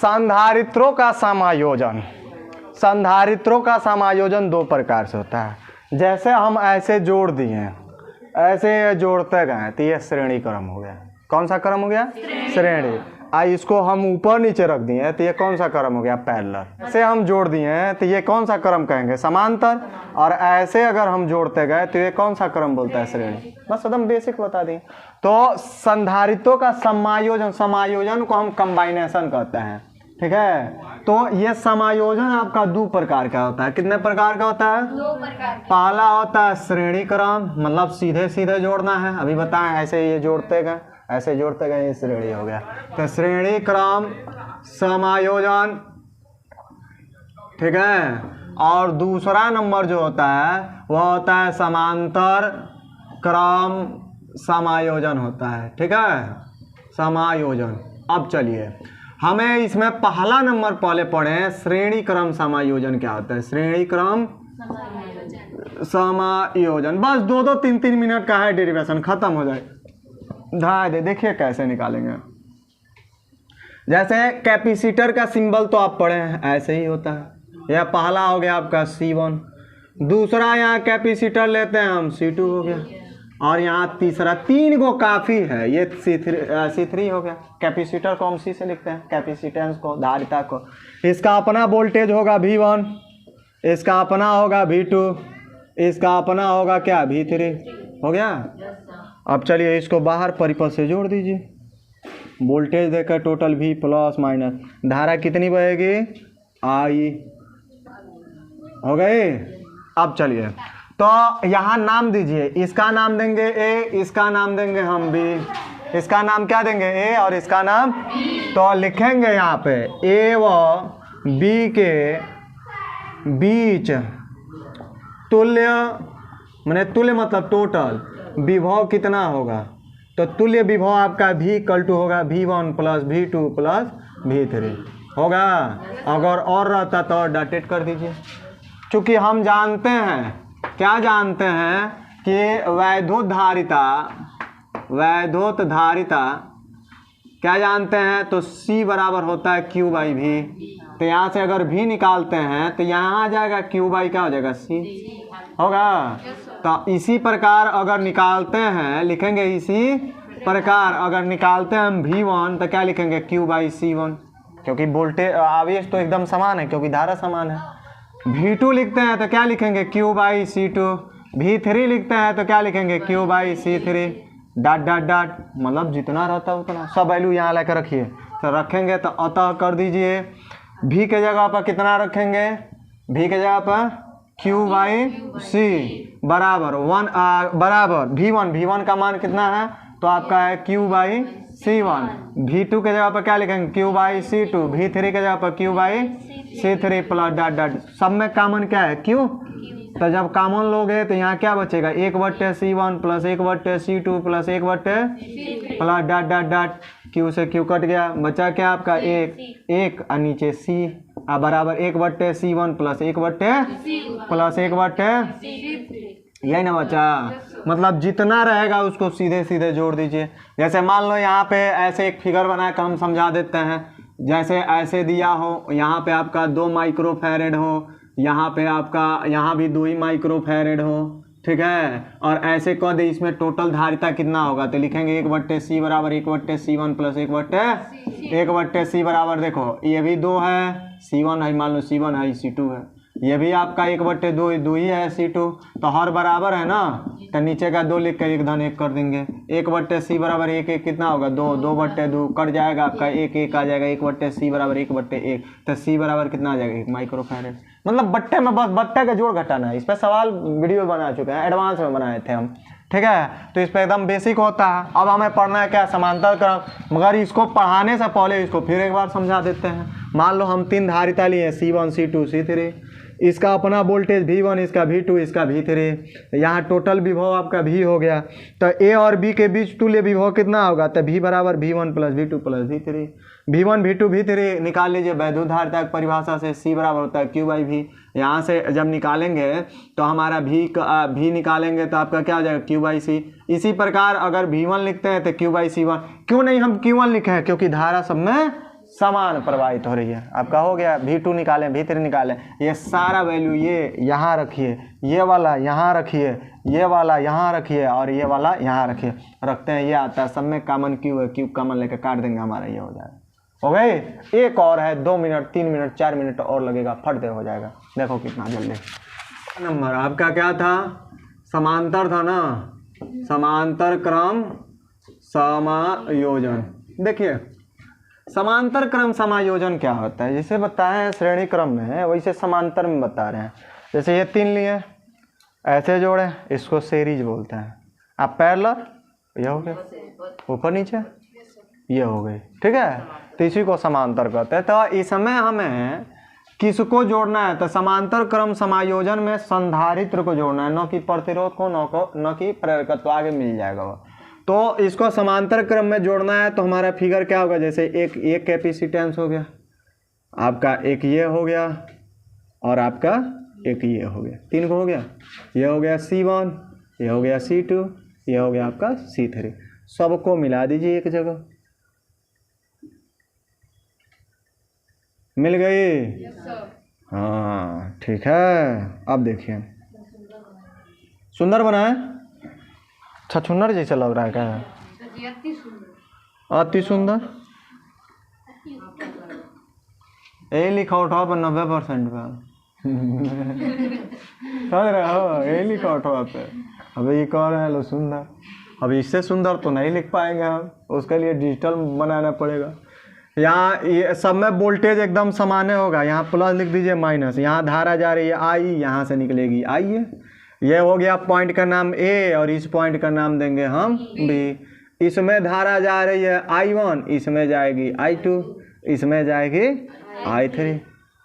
संधारित्रों का समायोजन, संधारित्रों का समायोजन दो प्रकार से होता है। जैसे हम ऐसे जोड़ दिए, ऐसे जोड़ते गए तो ये श्रेणी क्रम हो गया। कौन सा क्रम हो गया? श्रेणी। इसको हम ऊपर नीचे रख दिए तो ये कौन सा क्रम हो गया? पैरेलल। ऐसे हम जोड़ दिए तो ये कौन सा क्रम कहेंगे? समांतर। और ऐसे अगर हम जोड़ते गए तो ये कौन सा क्रम बोलता है? श्रेणी। बस एकदम बेसिक बता दिए। तो संधारित्रों का समायोजन, समायोजन को हम कंबाइनेशन कहते हैं, ठीक है। तो ये समायोजन आपका दो प्रकार का होता है। कितने प्रकार का होता है? दो प्रकार। पहला होता है श्रेणी क्रम, मतलब सीधे सीधे जोड़ना है। अभी बताएं, ऐसे ये जोड़ते गए, ऐसे जोड़ते गए, ये श्रेणी हो गया। तो श्रेणी क्रम समायोजन, ठीक है। और दूसरा नंबर जो होता है वह होता है समांतर क्रम समायोजन होता है, ठीक है, समायोजन। अब चलिए हमें इसमें पहला नंबर पहले पढ़े, श्रेणी क्रम समायोजन क्या होता है? श्रेणी क्रम समायोजन। बस 2-3 मिनट का है, डेरिवेशन खत्म हो जाए। देखिए कैसे निकालेंगे। जैसे कैपेसिटर का सिंबल तो आप पढ़े हैं, ऐसे ही होता है। यह पहला हो गया आपका C1, दूसरा यहाँ कैपेसिटर लेते हैं हम C2 हो गया, और यहाँ तीसरा, 3 को काफ़ी है, ये C3 हो गया। कैपेसिटर को हम C से लिखते हैं, कैपेसिटेंस को, धारिता को। इसका अपना वोल्टेज होगा V1, इसका अपना होगा V2, इसका अपना होगा क्या? V3 हो गया। अब चलिए इसको बाहर परिपथ से जोड़ दीजिए। वोल्टेज देकर टोटल V प्लस माइनस, धारा कितनी बहेगी? I हो गई। अब चलिए तो यहाँ नाम दीजिए, इसका नाम देंगे A, इसका नाम देंगे हम B, इसका नाम क्या देंगे? A, और इसका नाम तो लिखेंगे यहाँ पे A व B के बीच तुल्य, माने तुल्य मतलब टोटल विभव कितना होगा? तो तुल्य विभव आपका V इक्वल टू होगा V1 plus V2 plus V3 होगा। अगर और रहता तो डॉटेड कर दीजिए। चूँकि हम जानते हैं, क्या जानते हैं कि वैद्युत धारिता, वैद्युत धारिता क्या जानते हैं? तो C बराबर होता है Q बाई V। तो यहाँ से अगर V निकालते हैं तो यहाँ आ जाएगा Q बाई क्या हो जाएगा? C होगा। तो इसी प्रकार अगर निकालते हैं, लिखेंगे इसी प्रकार अगर निकालते हैं हम V1 तो क्या लिखेंगे? Q बाई C1, क्योंकि वोल्टेज आवेश तो एकदम समान है, क्योंकि धारा समान है। V2 लिखते हैं तो क्या लिखेंगे? Q by C2। V3 लिखते हैं तो क्या लिखेंगे? Q by C3, dot dot dot, मतलब जितना रहता है उतना सब वैल्यू यहाँ लेकर रखिए। तो रखेंगे तो अतः कर दीजिए, V के जगह पर कितना रखेंगे? V के जगह पर Q बाई C बराबर 1 बराबर V1 का मान कितना है? तो आपका है Q बाई C1। V2 के जगह पर क्या लिखेंगे? Q by C2। V3 के जगह पर Q by C3 plus dot dot, सब में कॉमन क्या है? Q। तो जब कॉमन लोगे तो यहाँ क्या बचेगा? 1/C1 plus 1/C2 plus 1/ plus dot dot dot, Q से Q कट गया, बचा क्या आपका? 1 और नीचे C बराबर 1/C1 प्लस 1/ प्लस 1/, यही ना बचा। मतलब जितना रहेगा उसको सीधे सीधे जोड़ दीजिए। जैसे मान लो यहाँ पे ऐसे एक फिगर बना कर हम समझा देते हैं। जैसे ऐसे दिया हो, यहाँ पे आपका 2 माइक्रोफैरेड हो, यहाँ पे आपका यहाँ भी 2 ही माइक्रोफैरेड हो, ठीक है। और ऐसे कह दे इसमें टोटल धारिता कितना होगा? तो लिखेंगे 1/C बराबर 1/C1 प्लस 1/C बराबर, देखो ये भी 2 है, C1 है, मान लो C1 है, C2 है, ये भी आपका 1/2 ही है C2, तो हर बराबर है ना। तो नीचे का 2 लिख कर 1 धन 1 कर देंगे। 1/C बराबर 1 कितना होगा? 2, 2/2 कट जाएगा आपका, 1 आ जाएगा। 1/C बराबर 1/1, तो C बराबर कितना आ जाएगा? 1 माइक्रोफैरेड। मतलब बट्टे में बस बट्टे का जोड़ घटाना है। इस पर सवाल वीडियो बना चुके हैं, एडवांस में बनाए थे हम, ठीक है। तो इस पर एकदम बेसिक होता है। अब हमें पढ़ना है क्या? समांतर क्रम। मगर इसको पढ़ाने से पहले इसको फिर एक बार समझा देते हैं। मान लो हम 3 धारिता लिए, C1 C2 C3, इसका अपना वोल्टेज V1, इसका V2, इसका V3, यहाँ टोटल विभव आपका V हो गया। तो A और B के बीच तुल्य विभव कितना होगा? तो V बराबर V1 plus V2 plus V3। V1 V2 V3 निकाल लीजिए वैद्युत धारिता की परिभाषा से। C बराबर होता है Q बाई V। यहाँ से जब निकालेंगे तो हमारा V निकालेंगे तो आपका क्या हो जाएगा? Q by C। इसी प्रकार अगर V1 लिखते हैं तो Q बाई C1। क्यों नहीं हम Q1 लिखे हैं? क्योंकि धारा सब में समान प्रवाहित हो रही है। आपका हो गया V2 निकालें, V3 निकालें, ये सारा वैल्यू ये यहाँ रखिए, ये वाला यहाँ रखिए, ये वाला यहाँ रखिए और ये वाला यहाँ रखिए, रखते हैं ये आता है सब में कॉमन क्यू है, क्यू कॉमन लेकर काट देंगे, हमारा ये हो जाएगा। हो गए, एक और है, 2 मिनट 3 मिनट 4 मिनट और लगेगा, फट दे हो जाएगा। देखो कितना जल्दी। नंबर आपका क्या था, समांतर था ना, समांतर क्रम समायोजन। देखिए समांतर क्रम समायोजन क्या होता है, जैसे बताए हैं श्रेणी क्रम में वैसे समांतर में बता रहे हैं। जैसे ये 3 लिए ऐसे जोड़े, इसको सीरीज बोलते हैं। आप पैरेलल, ये हो गया ऊपर नीचे, ये हो गई, ठीक है, तो इसी को समांतर कहते हैं। तो इसमें हमें किसको जोड़ना है, तो समांतर क्रम समायोजन में संधारित्र को जोड़ना है, न कि प्रतिरोध को, न कि प्रेरकत्व, तो आगे मिल जाएगा वो। तो इसको समांतर क्रम में जोड़ना है तो हमारा फिगर क्या होगा, जैसे एक कैपेसिटेंस हो गया आपका, एक ये हो गया और आपका एक ये हो गया, 3 को हो गया, ये हो गया C1, ये हो गया C2, ये हो गया आपका C3, सबको मिला दीजिए एक जगह, मिल गई। हाँ ठीक है, अब देखिए सुंदर बना है, छछुन्नर जैसा लग रहा है क्या, अति सुंदर। यही लिखा उठाओ पर 90% पे समझ रहे हो, यही लिखा उठाओ पे। अब ये कह रहे हैं लो सुंदर, अब इससे सुंदर तो नहीं लिख पाएंगे हम, उसके लिए डिजिटल बनाना पड़ेगा। यहाँ ये सब में वोल्टेज एकदम समान होगा, यहाँ प्लस लिख दीजिए माइनस, यहाँ धारा जा रही है I, यहाँ से निकलेगी I है। ये हो गया पॉइंट का नाम A और इस पॉइंट का नाम देंगे हम B। इसमें धारा जा रही है I1, इसमें जाएगी I2, इसमें जाएगी I3,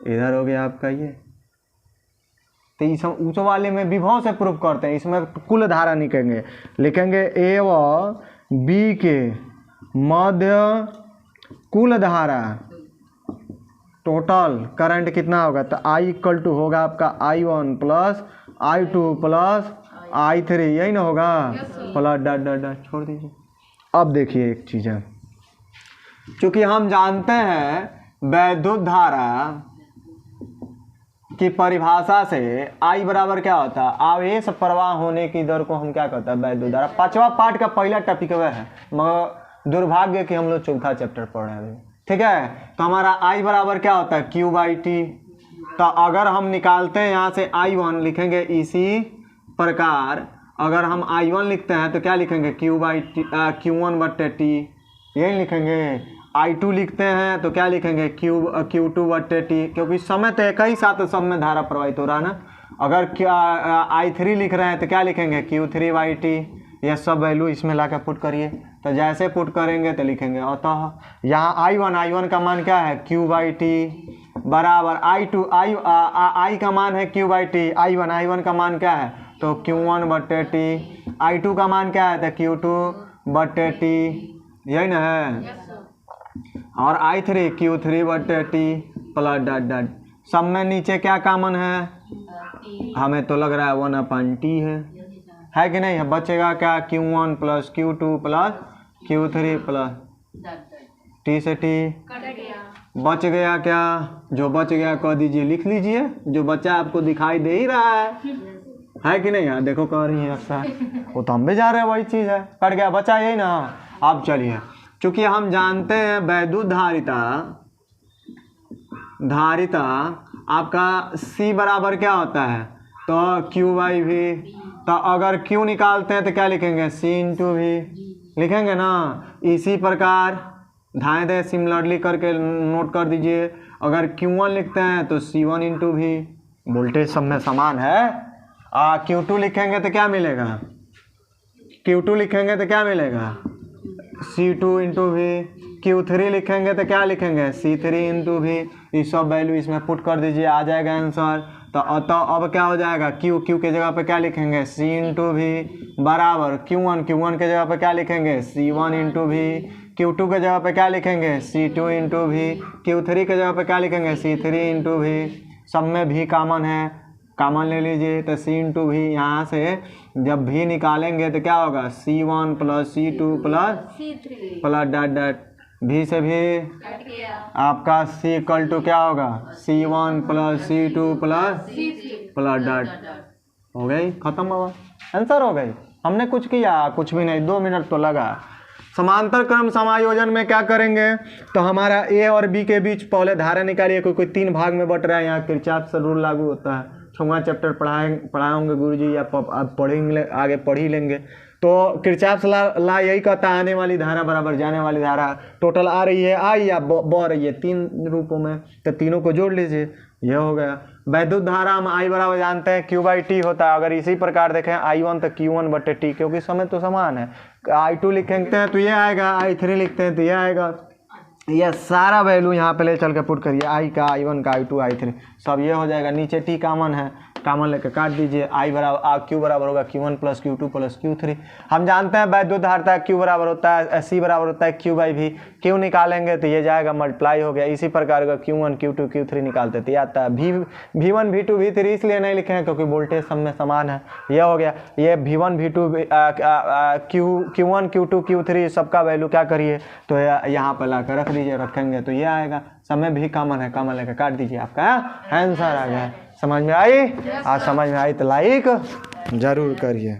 इधर हो गया आपका ये। तो इस उस वाले में विभव से प्रूफ करते हैं, इसमें कुल धारा निकलेंगे, लिखेंगे A व B के मध्य कुल धारा, टोटल करंट कितना होगा, तो I इक्वल टू होगा आपका I1 plus I2 plus I3, यही ना होगा, प्लस डॉट डॉट डॉट छोड़ दीजिए। अब देखिए एक चीज़ है, चूँकि हम जानते हैं वैद्युत धारा की परिभाषा से I बराबर क्या होता है, आवेश प्रवाह होने की दर को हम क्या कहते हैं, वैद्युत धारा। 5वां पार्ट का पहला टॉपिक वह है, मगर दुर्भाग्य कि हम लोग 4था चैप्टर पढ़ रहे हैं, ठीक है। तो हमारा I बराबर क्या होता है, Q/T। तो अगर हम निकालते हैं यहाँ से I1 लिखेंगे इसी प्रकार, अगर हम I1 लिखते हैं तो क्या लिखेंगे, Q1/T, यही लिखेंगे। I2 लिखते हैं तो क्या लिखेंगे, Q2/T, क्योंकि समय तो एक ही साथ सब में धारा प्रवाहित हो रहा है ना। अगर I3 लिख रहे हैं तो क्या लिखेंगे, Q3/T। यह सब वैल्यू इसमें ला कर पुट करिए, तो जैसे पुट करेंगे तो लिखेंगे। अतः यहाँ I1 का मान क्या है, Q/T बराबर I2, I का मान है Q/T, I1 का मान क्या है, तो Q1/T, I2 का मान क्या है, तो Q2/T, यही ना है। और I3 Q3/T plus dot dot, सब में नीचे क्या कॉमन है, हमें तो लग रहा है 1/T है कि नहीं है। बचेगा क्या, Q1 plus Q2 plus Q3 plus T से T बच गया क्या, जो बच गया कह दीजिए, लिख लीजिए, जो बच्चा आपको दिखाई दे ही रहा है कि नहीं है। देखो कह रही है अक्सर, वो तो हम भी जा रहे हैं, वही चीज़ है, कट गया, बचा यही ना। अब चलिए, चूँकि हम जानते हैं वैद्युत धारिता आपका C बराबर क्या होता है, तो Q/V। तो अगर Q निकालते हैं तो क्या लिखेंगे, C/V लिखेंगे ना। इसी प्रकार धाएं दे सिमिलरली करके नोट कर दीजिए। अगर Q1 लिखते हैं तो C1/V, वोल्टेज सब में समान है। Q2 लिखेंगे तो क्या मिलेगा, Q2 लिखेंगे तो क्या मिलेगा, C2/V। Q3 लिखेंगे तो क्या लिखेंगे, C3/V। ये सब वैल्यू इसमें पुट कर दीजिए, आ जाएगा आंसर। तो अब क्या हो जाएगा, Q के जगह पे क्या लिखेंगे, C/V बराबर Q1 के जगह पे क्या लिखेंगे, C1/V। Q2 के जगह पे क्या लिखेंगे, C2/V। Q3 के जगह पे क्या लिखेंगे, C3/V। सब में भी कॉमन है, कॉमन ले लीजिए। तो C/V यहाँ से जब भी निकालेंगे तो क्या होगा, C1 plus C2 plus dot dot, भी से भी आपका C इक्वल टू क्या होगा, C1 plus C2 plus dot. हो गई, खत्म हुआ, आंसर हो गई। हमने कुछ किया, कुछ भी नहीं, 2 मिनट तो लगा। समांतर क्रम समायोजन में क्या करेंगे, तो हमारा ए और बी के बीच पहले धारा निकालिए। कोई 3 भाग में बट रहा है, यहाँ किरचॉफ रूल लागू होता है। 6वां चैप्टर पढ़ाए होंगे गुरुजी, या आप पढ़ेंगे, आगे पढ़ ही लेंगे। तो किरचॉफ ला यही कहता है, आने वाली धारा बराबर जाने वाली धारा, टोटल आ रही है आई या बह रही है 3 रूपों में, तो तीनों को जोड़ लीजिए, यह हो गया। वैद्युत धारा हम आई बराबर जानते हैं Q/T होता है। अगर इसी प्रकार देखें I1 तो Q1/T, क्योंकि समय तो समान है। I2 लिखेंगे तो ये आएगा, I3 लिखते हैं तो ये आएगा। ये सारा वैल्यू यहाँ पे ले चल के पुट करिए, I का, I1 का, I2, I3 सब ये हो जाएगा। नीचे T कॉमन है, कॉमन लेकर काट दीजिए। Q बराबर होगा Q1 plus Q2 plus Q3। हम जानते हैं वैद्युत धारा Q बराबर होता है, C बराबर होता है Q/V। Q निकालेंगे तो ये जाएगा मल्टीप्लाई हो गया। इसी प्रकार का Q1 Q2 Q3 निकालते तो ये आता है V1 V2 V3, इसलिए नहीं लिखे हैं क्योंकि वोल्टेज सब में समान है। यह हो गया, ये V1 V2 Q1 Q2 Q3 सबका वैल्यू क्या करिए, तो यहाँ पर ला कर रख दीजिए, रखेंगे तो ये आएगा। समय भी कॉमन है, कॉमन लेकर काट दीजिए, आपका आंसर आ गया। समझ में आई? आज समझ में आई तो लाइक जरूर करिए।